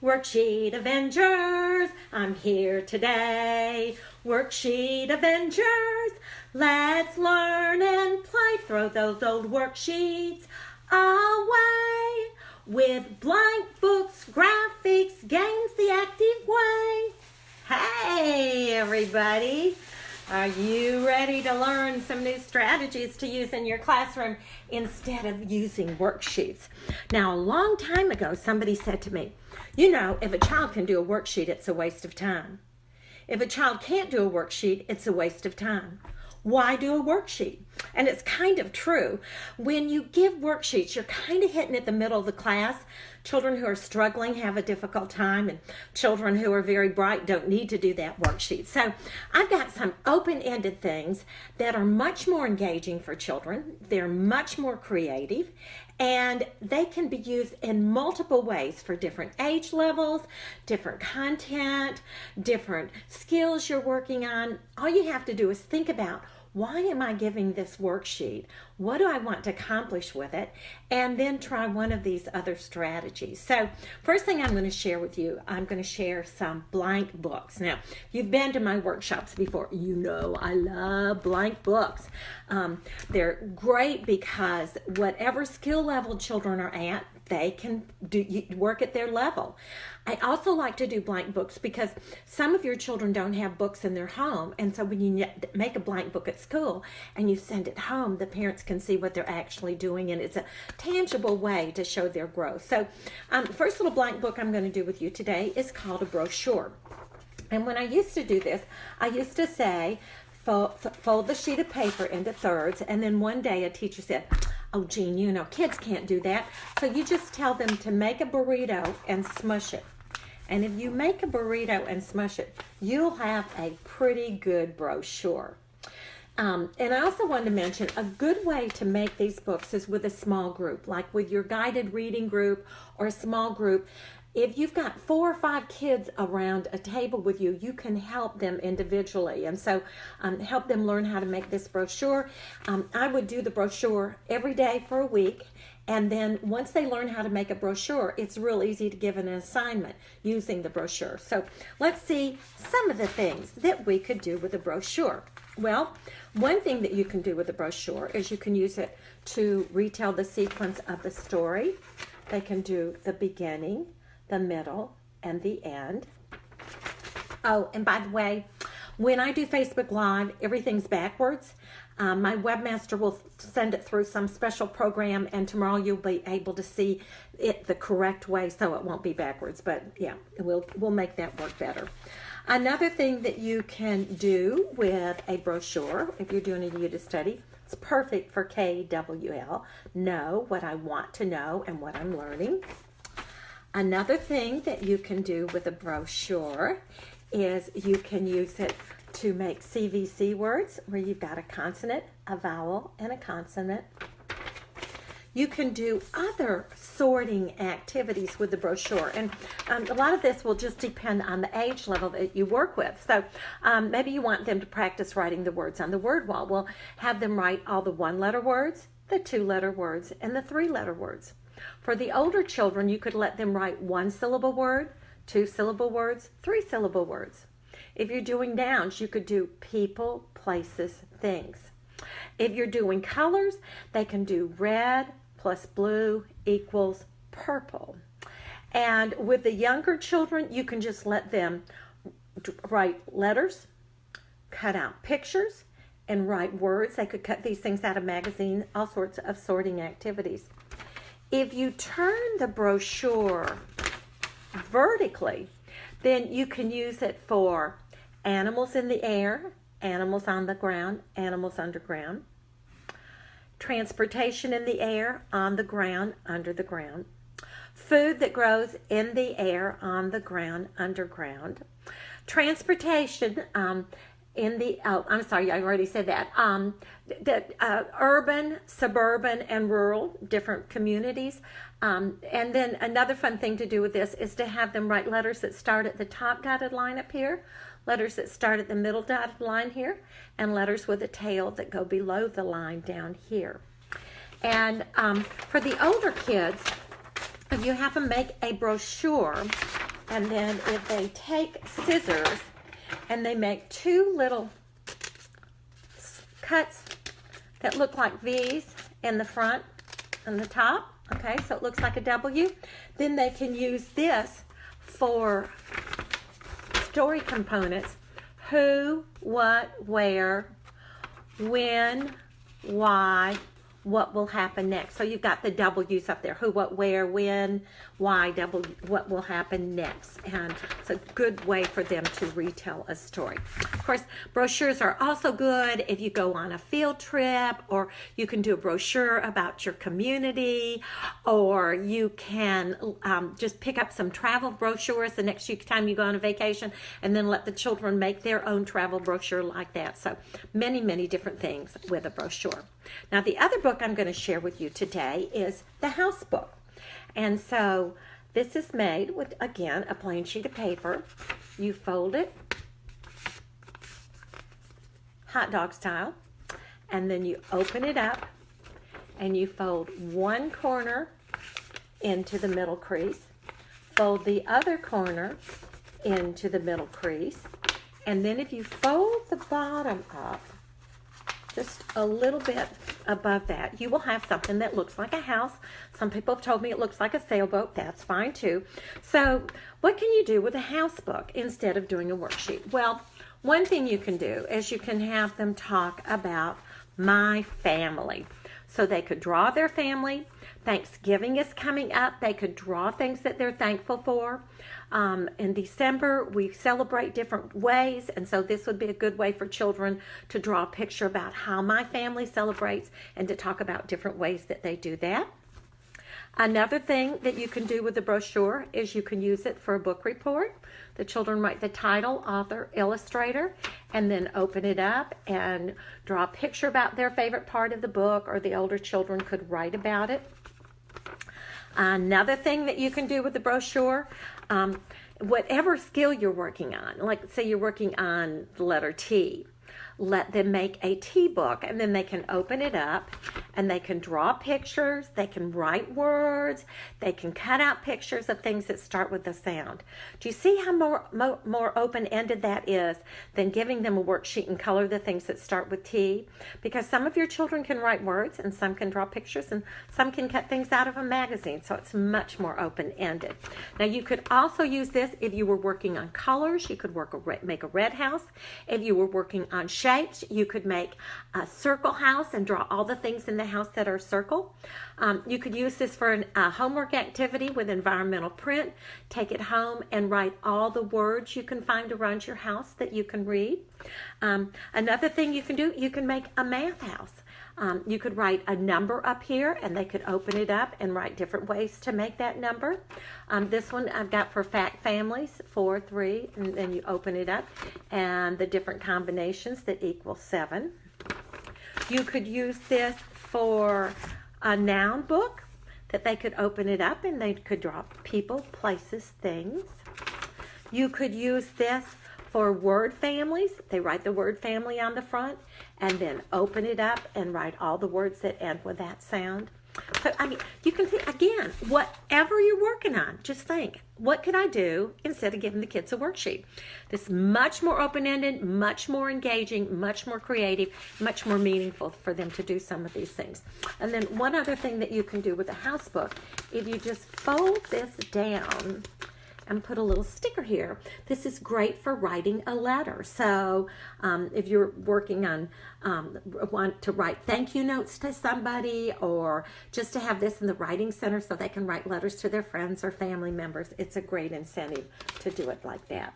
Worksheet Avengers, I'm here today. Worksheet Avengers, let's learn and play. Throw those old worksheets away. With blank books, graphics, games the active way. Hey everybody, are you ready to learn some new strategies to use in your classroom instead of using worksheets? Now, a long time ago, somebody said to me, you know, if a child can do a worksheet, it's a waste of time. If a child can't do a worksheet, it's a waste of time. Why do a worksheet? And it's kind of true. When you give worksheets, you're kind of hitting at the middle of the class. Children who are struggling have a difficult time, and children who are very bright don't need to do that worksheet. So I've got some open-ended things that are much more engaging for children. They're much more creative, and they can be used in multiple ways for different age levels, different content, different skills you're working on. All you have to do is think about, why am I giving this worksheet? What do I want to accomplish with it? And then try one of these other strategies. So first thing I'm going to share with you, I'm going to share some blank books. Now, if you've been to my workshops before, you know I love blank books. They're great because whatever skill level children are at, they can work at their level. I also like to do blank books because some of your children don't have books in their home, and so when you make a blank book at school and you send it home, the parents can see what they're actually doing, and it's a tangible way to show their growth. So first little blank book I'm going to do with you today is called a brochure. And when I used to do this, I used to say, fold the sheet of paper into thirds, and then one day a teacher said, oh, Jean, you know, kids can't do that. So you just tell them to make a burrito and smush it. And if you make a burrito and smush it, you'll have a pretty good brochure. And I also wanted to mention a good way to make these books is with a small group, like with your guided reading group or a small group. If you've got 4 or 5 kids around a table with you, you can help them individually. And so help them learn how to make this brochure. I would do the brochure every day for a week. And then once they learn how to make a brochure, it's real easy to give an assignment using the brochure. So let's see some of the things that we could do with a brochure. Well, one thing that you can do with a brochure is you can use it to retell the sequence of the story. They can do the beginning, the middle, and the end. Oh, and by the way, when I do Facebook Live, everything's backwards. My webmaster will send it through some special program, and tomorrow you'll be able to see it the correct way so it won't be backwards. But yeah, we'll make that work better. Another thing that you can do with a brochure, if you're doing a unit study, it's perfect for KWL. Know what I want to know and what I'm learning. Another thing that you can do with a brochure is you can use it to make CVC words where you've got a consonant, a vowel, and a consonant. You can do other sorting activities with the brochure, and a lot of this will just depend on the age level that you work with. So maybe you want them to practice writing the words on the word wall. We'll have them write all the 1-letter words, the 2-letter words, and the 3-letter words. For the older children, you could let them write 1-syllable word, 2-syllable words, 3-syllable words. If you're doing nouns, you could do people, places, things. If you're doing colors, they can do red plus blue equals purple. And with the younger children, you can just let them write letters, cut out pictures, and write words. They could cut these things out of magazines, all sorts of sorting activities. If you turn the brochure vertically, then you can use it for animals in the air, animals on the ground, animals underground, transportation in the air, on the ground, under the ground, food that grows in the air, on the ground, underground, transportation in the, oh, I'm sorry, I already said that. Urban, suburban, and rural, different communities. And then another fun thing to do with this is to have them write letters that start at the top dotted line up here, letters that start at the middle dotted line here, and letters with a tail that go below the line down here. And for the older kids, if you have them make a brochure, And then if they take scissors and they make two little cuts that look like V's in the front and the top, okay, so it looks like a W, then they can use this for story components: who, what, where, when, why, what will happen next. So you've got the W's up there: who, what, where, when, why, what will happen next. And it's a good way for them to retell a story. Of course, brochures are also good if you go on a field trip, or you can do a brochure about your community, or you can just pick up some travel brochures the next time you go on a vacation, and then let the children make their own travel brochure like that. So many, many different things with a brochure. Now, the other book I'm going to share with you today is the house book. And so this is made with, again, a plain sheet of paper. You fold it hot dog style, and then you open it up and you fold one corner into the middle crease, fold the other corner into the middle crease, and then if you fold the bottom up just a little bit above that, you will have something that looks like a house. Some people have told me it looks like a sailboat. That's fine too. So what can you do with a house book instead of doing a worksheet? Well, one thing you can do is you can have them talk about my family. So they could draw their family. Thanksgiving is coming up. They could draw things that they're thankful for. In December, we celebrate different ways, and so this would be a good way for children to draw a picture about how my family celebrates and to talk about different ways that they do that. Another thing that you can do with the brochure is you can use it for a book report. The children write the title, author, illustrator, and then open it up and draw a picture about their favorite part of the book, or the older children could write about it. Another thing that you can do with the brochure, whatever skill you're working on, like say you're working on the letter T, let them make a T book, and then they can open it up and they can draw pictures, they can write words, they can cut out pictures of things that start with the sound. Do you see how more open-ended that is than giving them a worksheet and color the things that start with T? Because some of your children can write words, and some can draw pictures, and some can cut things out of a magazine, so it's much more open-ended. Now, you could also use this if you were working on colors. You could make a red house. If you were working on shapes, you could make a circle house and draw all the things in the house that are circle. You could use this for a homework activity with environmental print. Take it home and write all the words you can find around your house that you can read. Another thing you can do, you can make a math house. You could write a number up here, and they could open it up and write different ways to make that number. This one I've got for fact families, 4, 3, and then you open it up, and the different combinations that equal 7. You could use this for a noun book, that they could open it up and they could draw people, places, things. You could use this for word families. They write the word family on the front and then open it up and write all the words that end with that sound. So, I mean, you can think, again, whatever you're working on, just think, what could I do instead of giving the kids a worksheet? This is much more open-ended, much more engaging, much more creative, much more meaningful for them to do some of these things. And then one other thing that you can do with a house book, if you just fold this down and put a little sticker here. This is great for writing a letter. So if you're working on, want to write thank you notes to somebody, or just to have this in the writing center so they can write letters to their friends or family members, it's a great incentive to do it like that.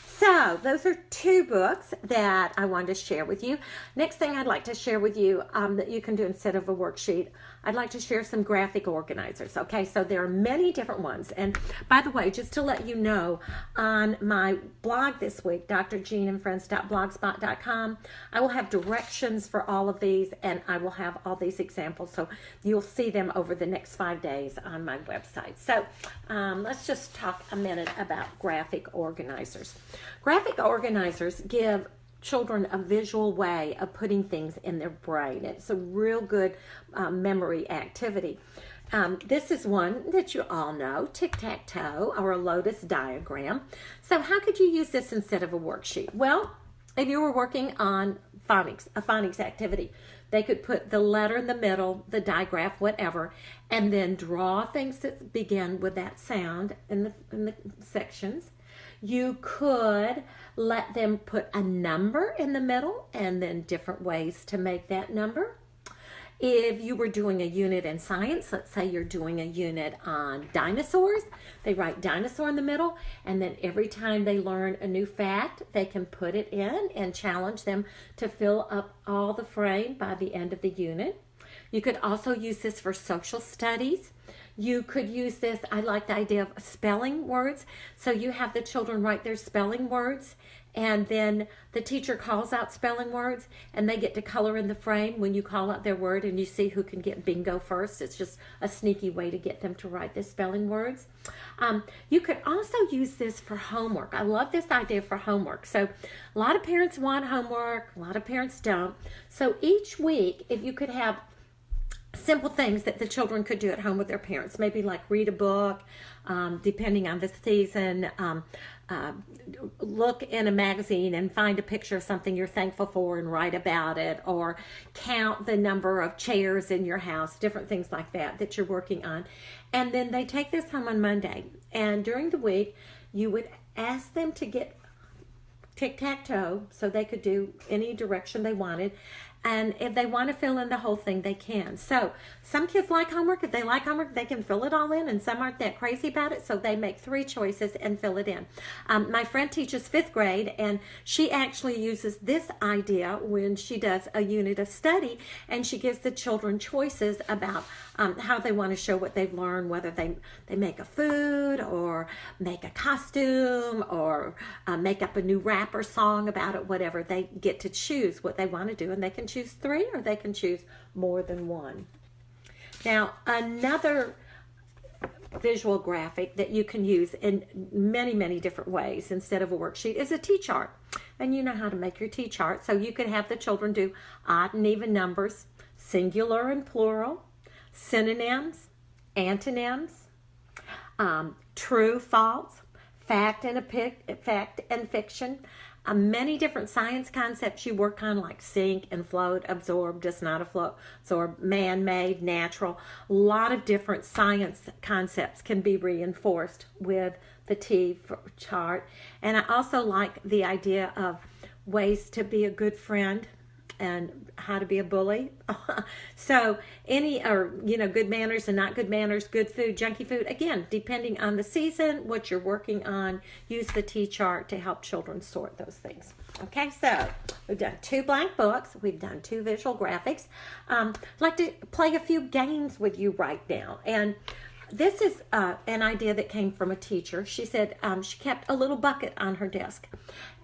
So those are 2 books that I wanted to share with you. Next thing I'd like to share with you that you can do instead of a worksheet, I'd like to share some graphic organizers. Okay, so there are many different ones. And by the way, just to let you know, on my blog this week, drjeanandfriends.blogspot.com, I will have directions for all of these, and I will have all these examples. So you'll see them over the next 5 days on my website. So let's just talk a minute about graphic organizers. Graphic organizers give children a visual way of putting things in their brain. It's a real good memory activity. This is one that you all know, tic-tac-toe, or a lotus diagram. So how could you use this instead of a worksheet? Well, if you were working on phonics, a phonics activity, they could put the letter in the middle, the digraph, whatever, and then draw things that begin with that sound in the sections. You could let them put a number in the middle and then different ways to make that number. If you were doing a unit in science, let's say you're doing a unit on dinosaurs, they write dinosaur in the middle, and then every time they learn a new fact, they can put it in and challenge them to fill up all the frame by the end of the unit. You could also use this for social studies. You could use this, I like the idea of spelling words. So you have the children write their spelling words, and then the teacher calls out spelling words, and they get to color in the frame when you call out their word, and you see who can get bingo first. It's just a sneaky way to get them to write the spelling words. You could also use this for homework. I love this idea for homework. So a lot of parents want homework, a lot of parents don't. So each week, if you could have simple things that the children could do at home with their parents, maybe like read a book, depending on the season, look in a magazine and find a picture of something you're thankful for and write about it, or count the number of chairs in your house, different things like that that you're working on. And then they take this home on Monday, and during the week you would ask them to get tic-tac-toe so they could do any direction they wanted. And if they want to fill in the whole thing, they can. So some kids like homework. If they like homework, they can fill it all in, and some aren't that crazy about it, so they make 3 choices and fill it in. My friend teaches 5th grade, and she actually uses this idea when she does a unit of study, and she gives the children choices about how they want to show what they've learned, whether they make a food or make a costume or make up a new rap or song about it, whatever. They get to choose what they want to do, and they can choose 3 or they can choose more than 1. Now, another visual graphic that you can use in many, many different ways instead of a worksheet is a Tchart. And you know how to make your Tchart. So you could have the children do odd and even numbers, singular and plural, synonyms, antonyms, true, false, fact and fiction. Many different science concepts you work on, like sink and float, absorb, does not absorb, man-made, natural. A lot of different science concepts can be reinforced with the Tchart. And I also like the idea of ways to be a good friend and how to be a bully. So good manners and not good manners, good food, junky food. Again, depending on the season, what you're working on, use the Tchart to help children sort those things. Okay, so we've done 2 blank books. We've done 2 visual graphics. I'd like to play a few games with you right now. And this is an idea that came from a teacher. She said she kept a little bucket on her desk,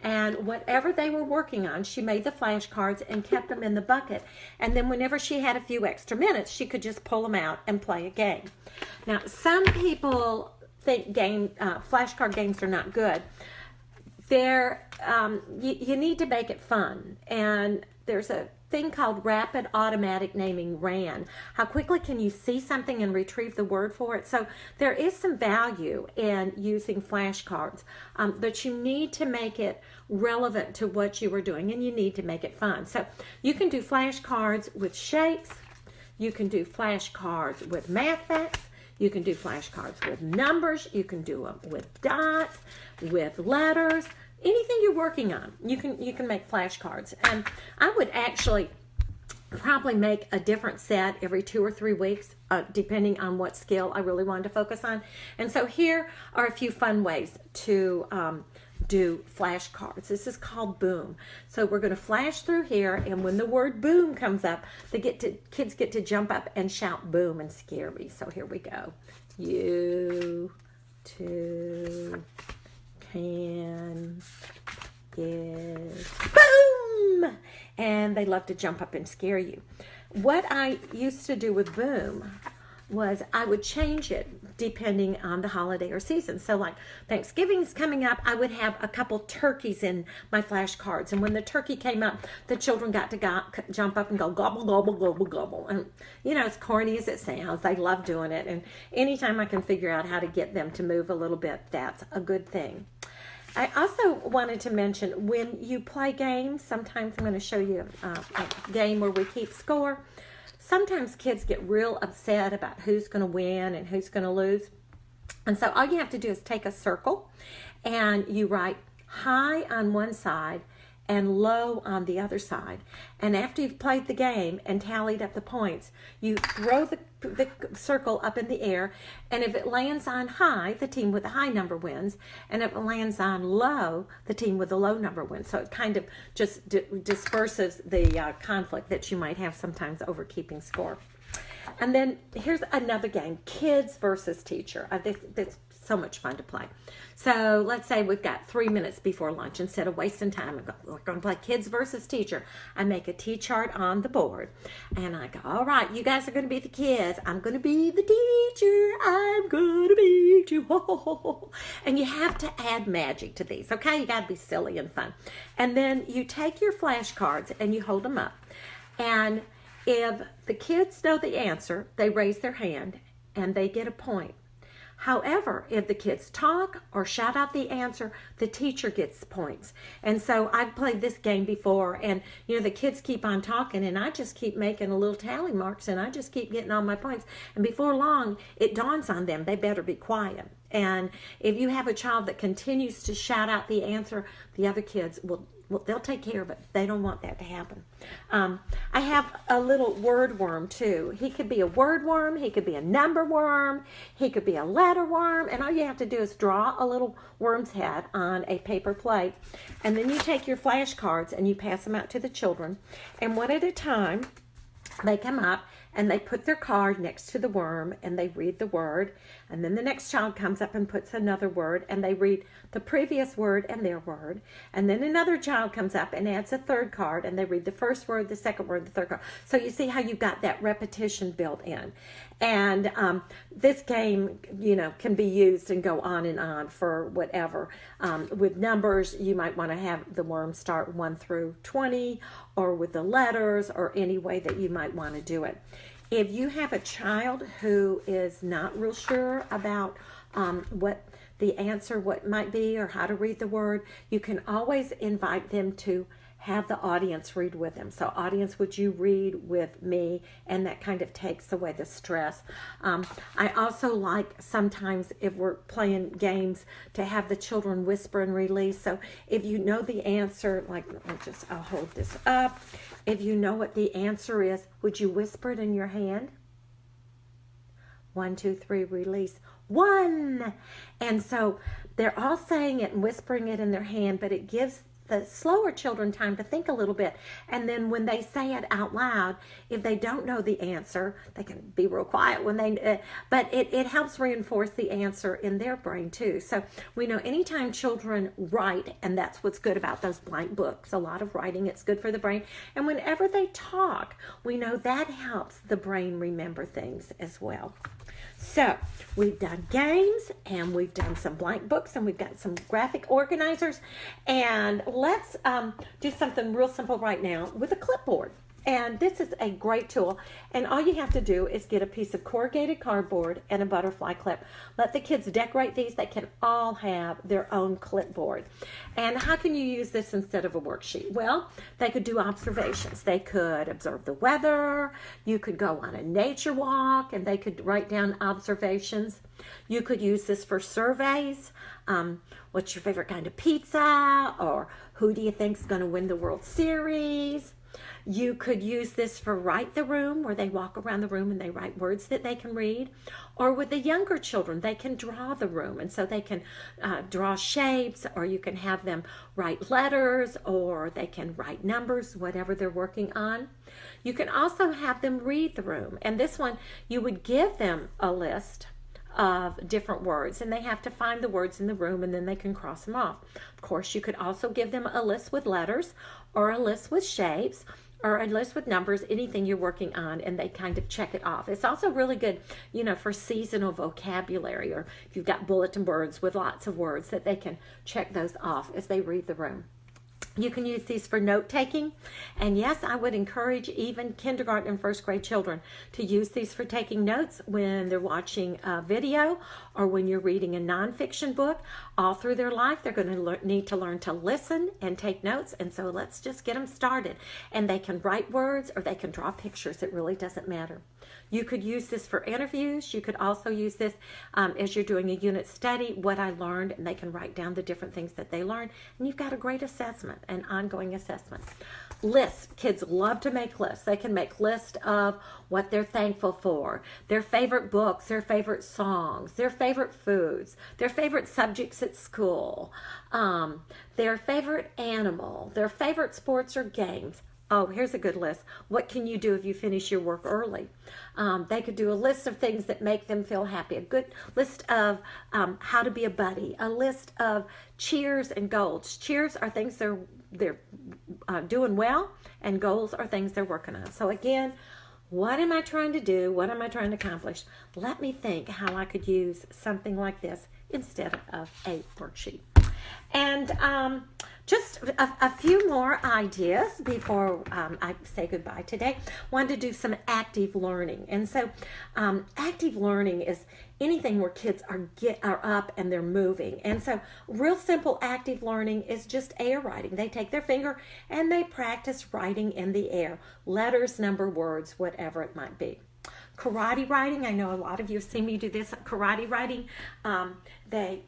and whatever they were working on, she made the flashcards and kept them in the bucket. And then whenever she had a few extra minutes, she could just pull them out and play a game. Now, some people think flashcard games are not good. You need to make it fun, and there's a thing called rapid automatic naming, RAN. How quickly can you see something and retrieve the word for it? So there is some value in using flashcards, but you need to make it relevant to what you were doing, and you need to make it fun. So you can do flashcards with shapes, you can do flashcards with math facts, you can do flashcards with numbers, you can do them with dots, with letters. Anything you're working on, you can make flashcards. And I would actually probably make a different set every 2 or 3 weeks, depending on what skill I really wanted to focus on. And so here are a few fun ways to do flashcards. This is called boom. So we're going to flash through here, and when the word boom comes up, kids get to jump up and shout boom and scare me. So here we go. You too can get boom, and they love to jump up and scare you. What I used to do with boom was I would change it depending on the holiday or season. So like Thanksgiving's coming up, I would have a couple turkeys in my flashcards. And when the turkey came up, the children got to jump up and go gobble, gobble, gobble, gobble. And, you know, as corny as it sounds, they love doing it. And anytime I can figure out how to get them to move a little bit, that's a good thing. I also wanted to mention, when you play games, sometimes I'm going to show you a game where we keep score. Sometimes kids get real upset about who's going to win and who's going to lose. And so all you have to do is take a circle and you write high on one side and low on the other side. And after you've played the game and tallied up the points, you throw the circle up in the air, and if it lands on high, the team with the high number wins, and if it lands on low, the team with the low number wins. So it kind of just disperses the conflict that you might have sometimes over keeping score. And then here's another game, kids versus teacher. This is so much fun to play. So let's say we've got 3 minutes before lunch. Instead of wasting time, we're going to play kids versus teacher. I make a Tchart on the board, and I go, all right, you guys are going to be the kids. I'm going to be the teacher. I'm going to beat you. And you have to add magic to these, okay? You got to be silly and fun. And then you take your flashcards and you hold them up. And if the kids know the answer, they raise their hand and they get a point. However, if the kids talk or shout out the answer, the teacher gets points. And so I've played this game before, and you know, the kids keep on talking, and I just keep making a little tally marks, and I just keep getting all my points. And before long, it dawns on them, they better be quiet. And if you have a child that continues to shout out the answer, the other kids they'll take care of it. They don't want that to happen. I have a little word worm too. He could be a word worm, he could be a number worm, he could be a letter worm, and all you have to do is draw a little worm's head on a paper plate, and then you take your flashcards and you pass them out to the children, and one at a time they come up and they put their card next to the worm and they read the word, and then the next child comes up and puts another word and they read the previous word and their word, and then another child comes up and adds a third card and they read the first word, the second word, the third card. So you see how you've got that repetition built in. And this game, you know, can be used and go on and on for whatever. With numbers, you might want to have the worm start 1 through 20, or with the letters, or any way that you might want to do it. If you have a child who is not real sure about what the answer, what might be, or how to read the word, you can always invite them to have the audience read with them. So audience, would you read with me? And that kind of takes away the stress. I also like sometimes, if we're playing games, to have the children whisper and release. So if you know the answer, like I'll hold this up. If you know what the answer is, would you whisper it in your hand? 1, 2, 3, release. 1. And so they're all saying it and whispering it in their hand, but it gives the slower children time to think a little bit. And then when they say it out loud, if they don't know the answer, they can be real quiet when they, but it helps reinforce the answer in their brain too. So we know anytime children write, and that's what's good about those blank books, a lot of writing, it's good for the brain. And whenever they talk, we know that helps the brain remember things as well. So we've done games, and we've done some blank books, and we've got some graphic organizers, and let's do something real simple right now with a clipboard. And this is a great tool, and all you have to do is get a piece of corrugated cardboard and a butterfly clip. Let the kids decorate these. They can all have their own clipboard. And how can you use this instead of a worksheet? Well, they could do observations. They could observe the weather. You could go on a nature walk, and they could write down observations. You could use this for surveys. What's your favorite kind of pizza? Or who do you think is going to win the World Series? You could use this for write the room, where they walk around the room and they write words that they can read. Or with the younger children, they can draw the room, and so they can draw shapes, or you can have them write letters, or they can write numbers, whatever they're working on. You can also have them read the room, and this one you would give them a list of different words, and they have to find the words in the room, and then they can cross them off. Of course, you could also give them a list with letters, or a list with shapes, or a list with numbers, anything you're working on, and they kind of check it off. It's also really good, you know, for seasonal vocabulary, or if you've got bulletin boards with lots of words, that they can check those off as they read the room. You can use these for note taking, and yes, I would encourage even kindergarten and first grade children to use these for taking notes when they're watching a video or when you're reading a nonfiction book. All through their life, they're going to need to learn to listen and take notes, and so let's just get them started. And they can write words or they can draw pictures. It really doesn't matter. You could use this for interviews. You could also use this as you're doing a unit study, what I learned, and they can write down the different things that they learned, and you've got a great assessment, an ongoing assessment. Lists. Kids love to make lists. They can make lists of what they're thankful for, their favorite books, their favorite songs, their favorite foods, their favorite subjects at school, their favorite animal, their favorite sports or games. Oh, here's a good list. What can you do if you finish your work early? They could do a list of things that make them feel happy. A good list of how to be a buddy. A list of cheers and goals. Cheers are things they're doing well, and goals are things they're working on. So again, what am I trying to do? What am I trying to accomplish? Let me think how I could use something like this instead of a worksheet. And just a few more ideas before I say goodbye today. Wanted to do some active learning. And so active learning is anything where kids are up and they're moving. And so real simple active learning is just air writing. They take their finger and they practice writing in the air. Letters, number, words, whatever it might be. Karate writing, I know a lot of you have seen me do this. Karate writing, they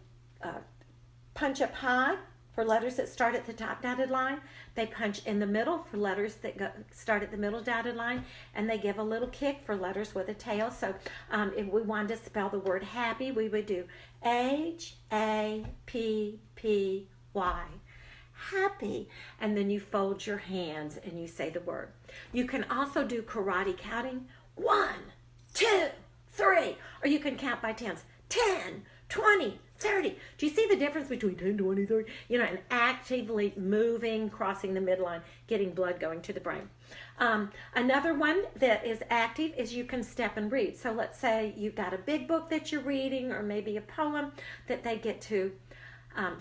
punch up high for letters that start at the top dotted line. They punch in the middle for letters that start at the middle dotted line, and they give a little kick for letters with a tail. So if we wanted to spell the word happy, we would do Happy, happy, and then you fold your hands and you say the word. You can also do karate counting, 1, 2, 3, or you can count by tens, 10, 20, 30. Do you see the difference between 10, 20, 30? You know, and actively moving, crossing the midline, getting blood going to the brain. Another one that is active is you can step and read. So let's say you've got a big book that you're reading, or maybe a poem that they get to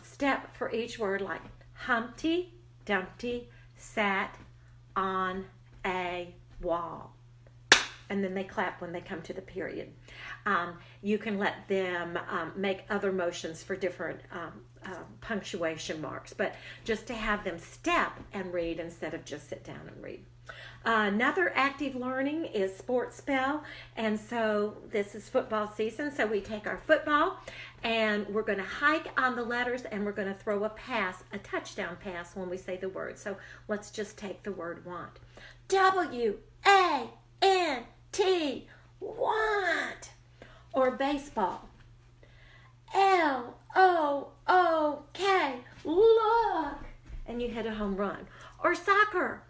step for each word, like Humpty Dumpty sat on a wall. And then they clap when they come to the period. You can let them make other motions for different punctuation marks, but just to have them step and read instead of just sit down and read. Another active learning is sports spell, and so this is football season, so we take our football and we're going to hike on the letters, and we're going to throw a pass, a touchdown pass, when we say the word. So let's just take the word want. W-A-N-T, want. Or baseball, L-O-O-K, look, and you hit a home run. Or soccer,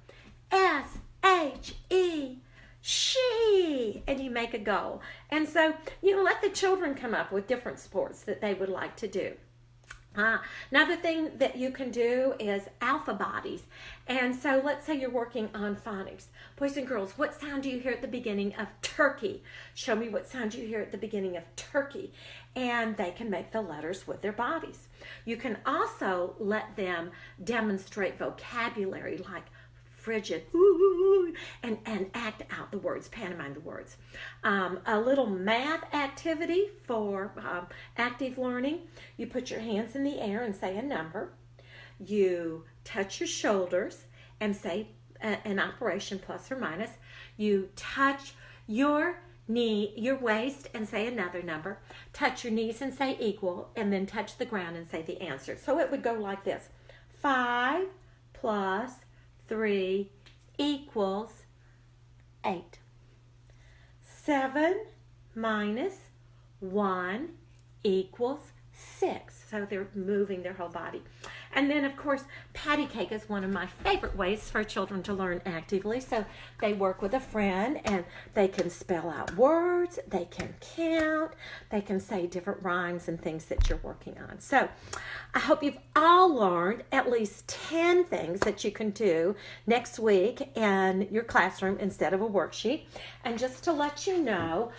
S-H-E, she, and you make a goal. And so you let the children come up with different sports that they would like to do. Another thing that you can do is alphabodies. And so let's say you're working on phonics. Boys and girls, what sound do you hear at the beginning of turkey? Show me what sound you hear at the beginning of turkey. And they can make the letters with their bodies. You can also let them demonstrate vocabulary like frigid, and act out the words, pantomime the words. A little math activity for active learning. You put your hands in the air and say a number. You touch your shoulders and say an operation, plus or minus. You touch your knee, your waist, and say another number. Touch your knees and say equal, and then touch the ground and say the answer. So it would go like this. 5 plus 3 equals 8. 7 minus 1 equals 6. So they're moving their whole body. And then, of course, patty cake is one of my favorite ways for children to learn actively. So they work with a friend and they can spell out words, they can count, they can say different rhymes and things that you're working on. So I hope you've all learned at least 10 things that you can do next week in your classroom instead of a worksheet. And just to let you know,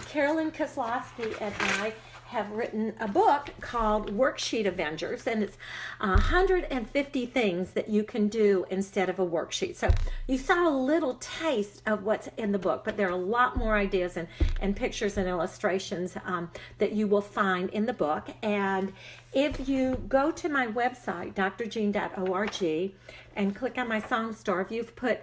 Carolyn Kozlowski and I have written a book called Worksheet Avengers, and it's 150 things that you can do instead of a worksheet. So you saw a little taste of what's in the book, but there are a lot more ideas and pictures and illustrations that you will find in the book. And if you go to my website, drjean.org, and click on my song star, if you've put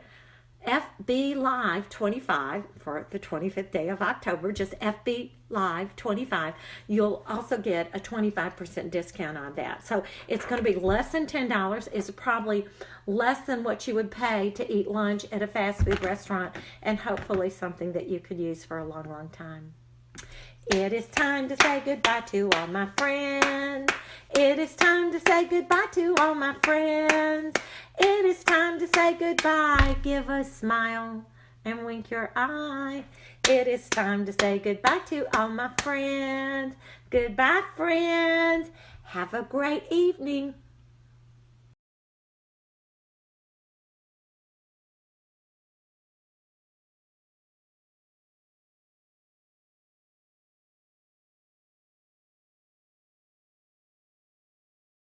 FB Live 25 for the 25th day of October, just FB Live 25, you'll also get a 25% discount on that. So it's going to be less than $10. It's probably less than what you would pay to eat lunch at a fast food restaurant, and hopefully something that you could use for a long, long time. It is time to say goodbye to all my friends. It is time to say goodbye to all my friends. It is time to say goodbye. Give a smile and wink your eye. It is time to say goodbye to all my friends. Goodbye, friends. Have a great evening.